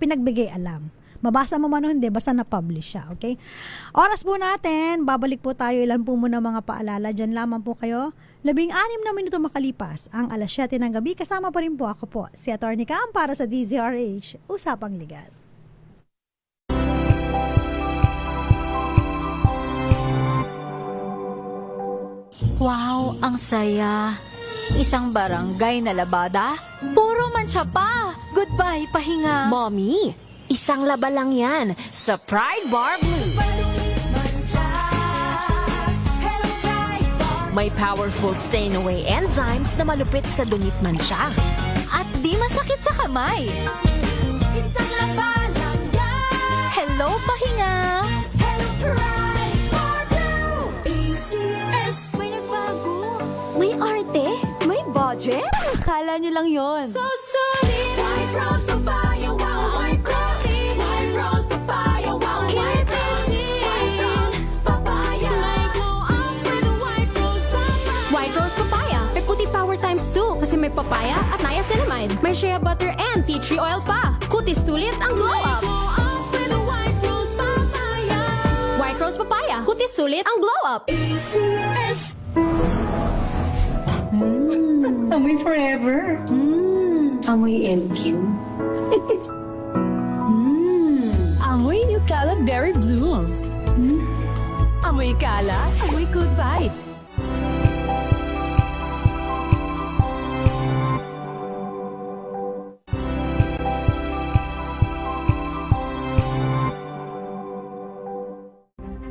Pinagbigay alam. Mabasa mo man o hindi, basta na-publish siya, okay? Oras po natin, babalik po tayo, ilan po muna mga paalala, dyan lamang po kayo. 16 na minuto makalipas, ang 7:00 ng gabi, kasama pa rin po ako po, si Atty. Cam para sa DZRH, Usapang Legal. Wow, ang saya. Isang barangay na labada, puro Nagmamansya pa! Goodbye, pahinga! Mommy, isang laba lang yan sa Pride Bar Blue. May powerful stain-away enzymes na malupit sa dunit mansya. At di masakit sa kamay. Isang laba lang yan. Hello, pahinga. Hello, Pride Bar Blue. ACS. May nagbago. May arte. May budget. Akala nyo lang yon. So solid. White Rose Papaya. Wow, White Rose. White Rose Papaya. Wow, White Rose. White Rose Papaya. May glow up with White Rose Papaya. White Rose Papaya. May puti power times 2 kasi may papaya at niacinamide. May shea butter and tea tree oil pa. Kutis sulit ang glow up. White Rose Papaya. Kutis sulit ang glow up. ACS. Amoy forever. Amoy LQ. Amoy New Cala Berry Blooms. Amoy Cala, amoy good vibes.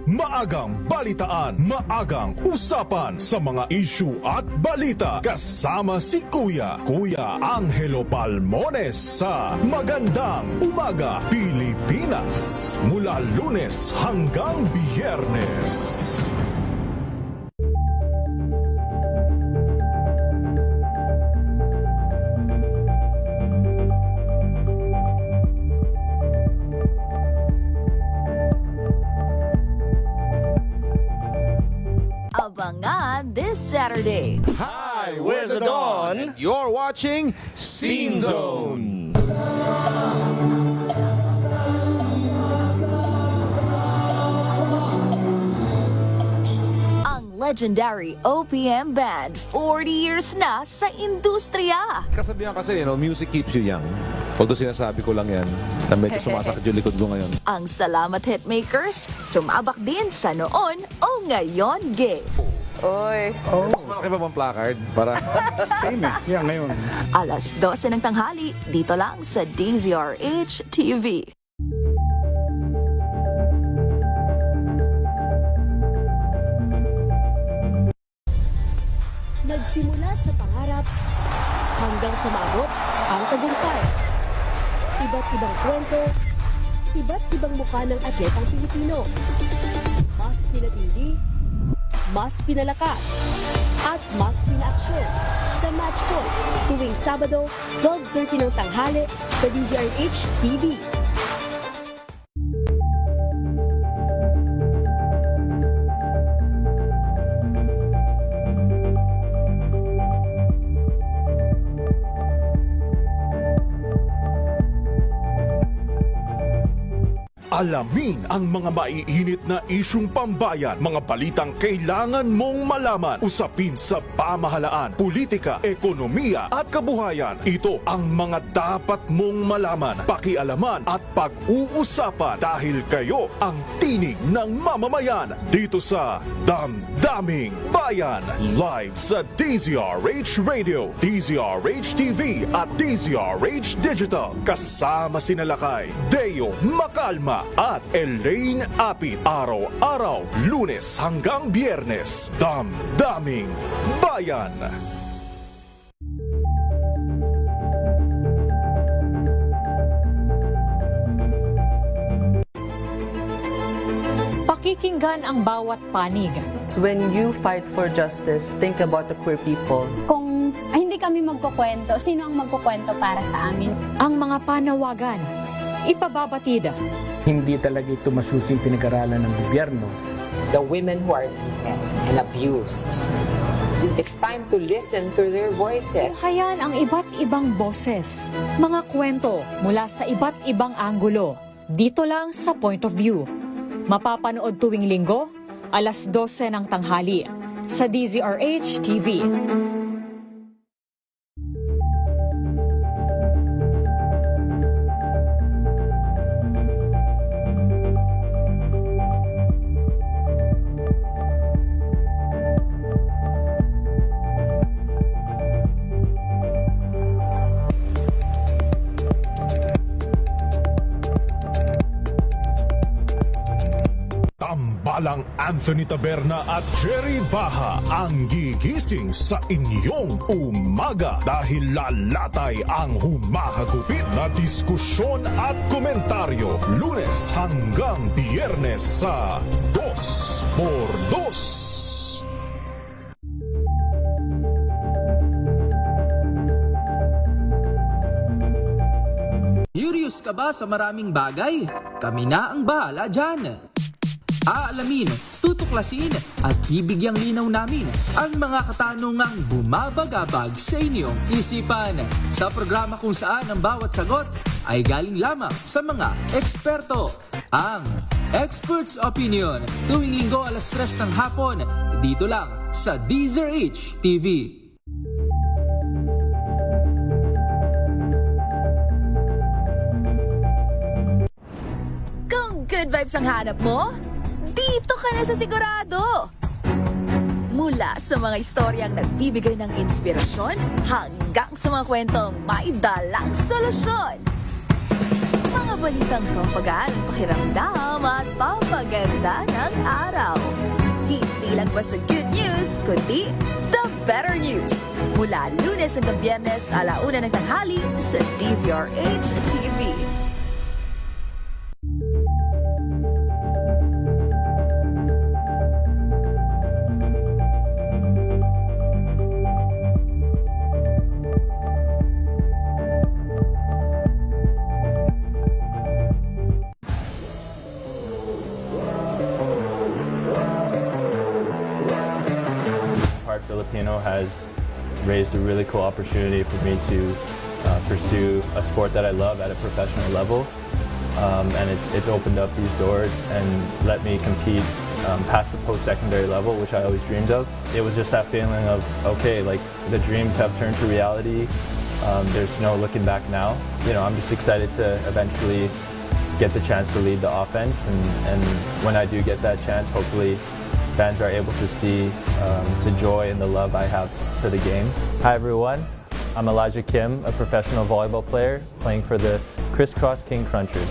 Maagang balitaan, maagang usapan sa mga issue at balita. Kasama si Kuya Angelo Palmones sa Magandang Umaga Pilipinas. Mula Lunes hanggang Biyernes. Abangan this Saturday. Hi, we're the Dawn. You're watching Scene Zone. Ang legendary OPM band, 40 years na sa industriya. Kasabihan kasi, music keeps you young. Although sinasabi ko lang yan, na medyo sumasakit yung likod ko ngayon. Ang Salamat Hitmakers, sumabak din sa noon o ngayon gay. Oy. Mas malaki pa bang placard? Para same eh. Yan ngayon. Alas 12 ng tanghali, dito lang sa DZRH TV. Nagsimula sa pangarap hanggang sa maabot ang tagumpay. Iba't ibang kwento, iba't ibang mukha ng atletang Pilipino. Mas pinatindi, mas pinalakas, at mas pinaaksyon sa Match Point tuwing Sabado, 12:30 ng tanghali sa DZRH TV. Alamin ang mga maiinit na isyung pambayan, mga balitang kailangan mong malaman, usapin sa pamahalaan, politika, ekonomiya at kabuhayan. Ito ang mga dapat mong malaman, pakialaman at pag-uusapan dahil kayo ang tinig ng mamamayan dito sa Damdaming Bayan. Live sa DZRH Radio, DZRH TV at DZRH Digital. Kasama si Nalakay, Deo Macalma at Elaine Apit. Araw-araw, Lunes hanggang Biyernes. Damdaming Bayan. Pakikinggan ang bawat panig. When you fight for justice, think about the queer people. Kung hindi kami magkukwento, sino ang magkukwento para sa amin? Ang mga panawagan, ipababatid. Hindi talaga ito masusing pinag-aralan ng gobyerno. The women who are beaten and abused. It's time to listen to their voices. Tunghayan ang iba't ibang boses, mga kwento mula sa iba't ibang anggulo. Dito lang sa Point of View. Mapapanood tuwing Linggo, alas 12 ng tanghali sa DZRH TV. Tambalang Anthony Taberna at Jerry Baha ang gigising sa inyong umaga dahil lalatay ang humahagupit na diskusyon at komentaryo Lunes hanggang Biyernes sa 2x2. Curious ka ba sa maraming bagay? Kami na ang bahala dyan. Aalamin, tutuklasin at bibigyang linaw namin ang mga katanungang bumabagabag sa inyong isipan. Sa programa kung saan ang bawat sagot ay galing lamang sa mga eksperto. Ang Expert's Opinion, tuwing linggo alas 3 ng hapon, dito lang sa DZRH TV. Good vibes ang hanap mo? Dito ka na sa Sigurado! Mula sa mga istoryang nagbibigay ng inspirasyon hanggang sa mga kwentong may dalang solusyon. Mga balitang pampagaan, pakiramdam at pampaganda ng araw. Hindi lang basta good news, kundi the better news. Mula Lunes hanggang Biyernes, 1:00 ng tanghali sa DZRH TV. Filipino has raised a really cool opportunity for me to pursue a sport that I love at a professional level, and it's opened up these doors and let me compete past the post-secondary level, which I always dreamed of. It was just that feeling of, okay, like the dreams have turned to reality. There's no looking back now. You know, I'm just excited to eventually get the chance to lead the offense, and when I do get that chance, hopefully fans are able to see the joy and the love I have for the game. Hi everyone, I'm Elijah Kim, a professional volleyball player playing for the Crisscross King Crunchers.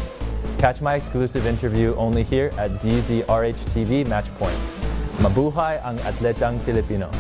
Catch my exclusive interview only here at DZRH TV Matchpoint. Mabuhay ang atletang Pilipino.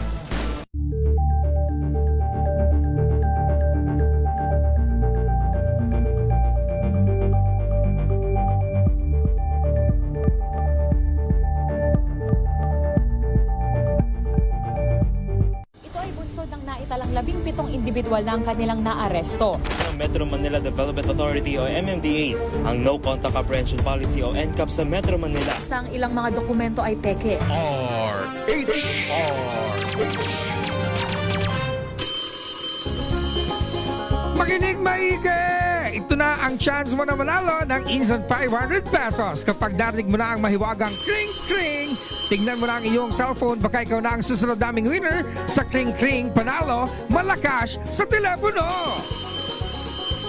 Naitalang 17 individual na ang kanilang naaresto. Metro Manila Development Authority o MMDA ang No Contact Apprehension Policy o NCAP sa Metro Manila. Sa ilang mga dokumento ay peke. Makinig maigi! Ito na ang chance mo na manalo ng instant 500 pesos kapag narinig mo na ang mahiwagang kring-kring. Tingnan mo na ang iyong cellphone, baka ikaw na ang susunod naming winner sa kring-kring panalo malakas sa telepono.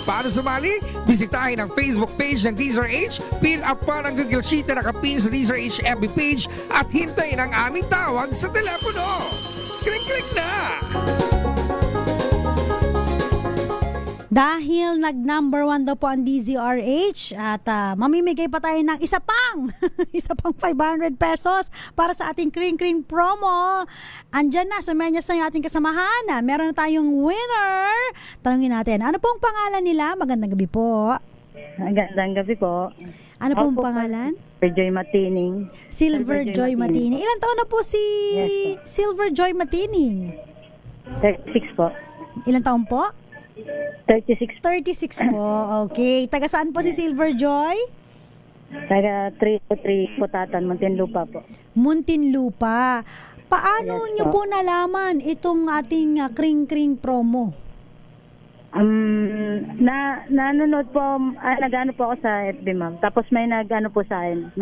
Para sumali, bisitahin ang Facebook page ng DZRH, fill up pa ng Google Sheet na nakapin sa DZRH FB page at hintayin ang aming tawag sa telepono. Kring-kring na! Dahil nag-number 1 daw po ang DZRH at mamimigay pa tayo ng isa pang 500 pesos para sa ating kring-kring promo. Andyan na, sumenyas na yung ating kasamahan. Meron na tayong winner. Tanungin natin, ano pong pangalan nila? Magandang gabi po. Magandang gabi po. Ano pong pangalan? Silver Joy Matining. Silver Joy Matining. Ilan taon na po si Silver Joy Matining? 36 po. Ilan taon po? 36. 36 po. Okay. Taga saan po si Silver Joy? Taga 303 Putatan, Muntinlupa po. Muntinlupa. Paano Yes, nyo po. po nalaman itong ating kring-kring promo? Nanonood po, nag-ano po ako sa FB, ma'am. Tapos may nag-ano po sa akin.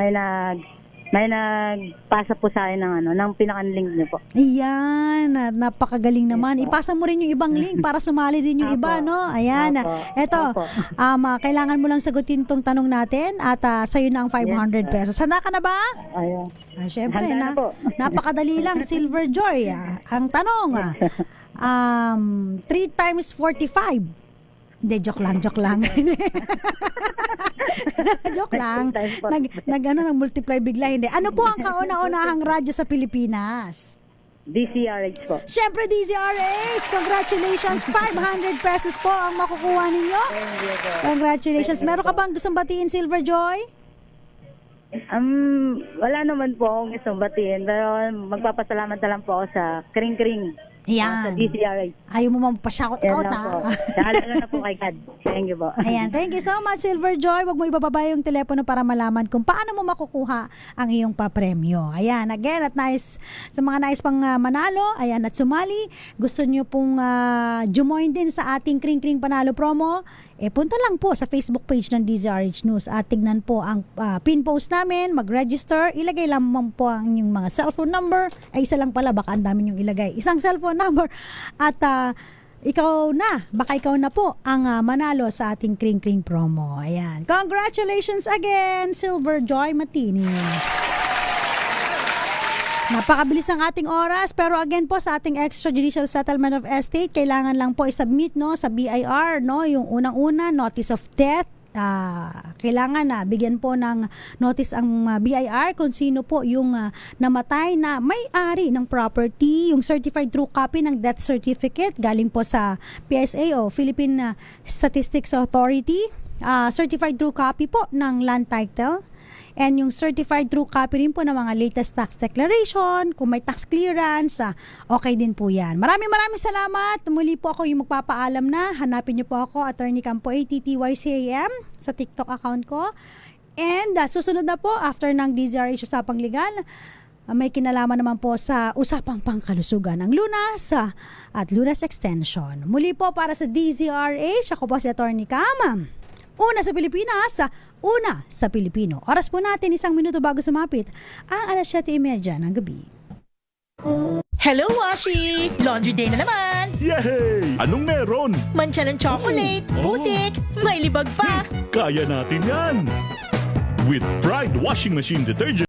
May nagpasa po sa akin ng pinaka-link niyo po. Ayan, napakagaling naman. Ipasa mo rin yung ibang link para sumali din yung iba, no? Ayan. Eto, kailangan mo lang sagutin tong tanong natin at sa'yo na ang 500 pesos. Handa ka na ba? Ayun. Siyempre, Handa na po. napakadali lang, Silver Joy. Ang tanong, 3 times 45 Hindi, joke lang. joke lang. Nag-multiply bigla, hindi. Ano po ang kauna-unahang radyo sa Pilipinas? DCRH po. Siyempre, DZRH! Congratulations! 500 pesos po ang makukuha ninyo. Congratulations. Meron ka bang gustong batiin, Silver Joy? Wala naman po akong isang batiin, pero magpapasalamat na lang po ako sa Kring Kring. Yan. Sa DCRH. Ayaw mo magpa-shout out, ha? Naalala na po kay God. Thank you po. Ayan, thank you so much, Silver Joy. Huwag mo ibababa yung telepono para malaman kung paano mo makukuha ang iyong papremyo. Ayan, again, at sa mga nais pang manalo, ayan, at sumali, gusto nyo pong jumoin din sa ating Kring Kring Panalo promo, punta lang po sa Facebook page ng DZRH News at tignan po ang pin post namin, mag-register, ilagay lamang po ang inyong mga cellphone number. Isa lang pala, baka ang dami nyong ilagay. Isang cellphone number at baka ikaw na po ang manalo sa ating Kring Kring promo. Ayan. Congratulations again, Silver Joy Matini. Napakabilis ng ating oras, pero again po sa ating extrajudicial settlement of estate, kailangan lang po i-submit sa BIR, yung unang-una, notice of death. Kailangan bigyan po ng notice ang BIR kung sino po yung namatay na may-ari ng property, yung certified true copy ng death certificate galing po sa PSA o Philippine Statistics Authority, certified true copy po ng land title, and yung certified true copy rin po ng mga latest tax declaration, kung may tax clearance, okay din po yan. Maraming salamat. Muli po ako yung magpapaalam na. Hanapin niyo po ako, Attorney Campo ATTYCAM sa TikTok account ko. And susunod na po, after ng DZRH Usapang Legal, may kinalaman naman po sa Usapang Pangkalusugan ng Lunas at Lunas Extension. Muli po para sa DZRH, ako po si Attorney Cam. Una sa Pilipinas, una sa Pilipino. Oras po natin 1 minuto bago sumapit ang 7:30 ng gabi. Hello, Washi! Laundry day na naman! Yay! Anong meron? Mancha ng chocolate, putik, may libag pa! Kaya natin yan! With Pride Washing Machine Detergent,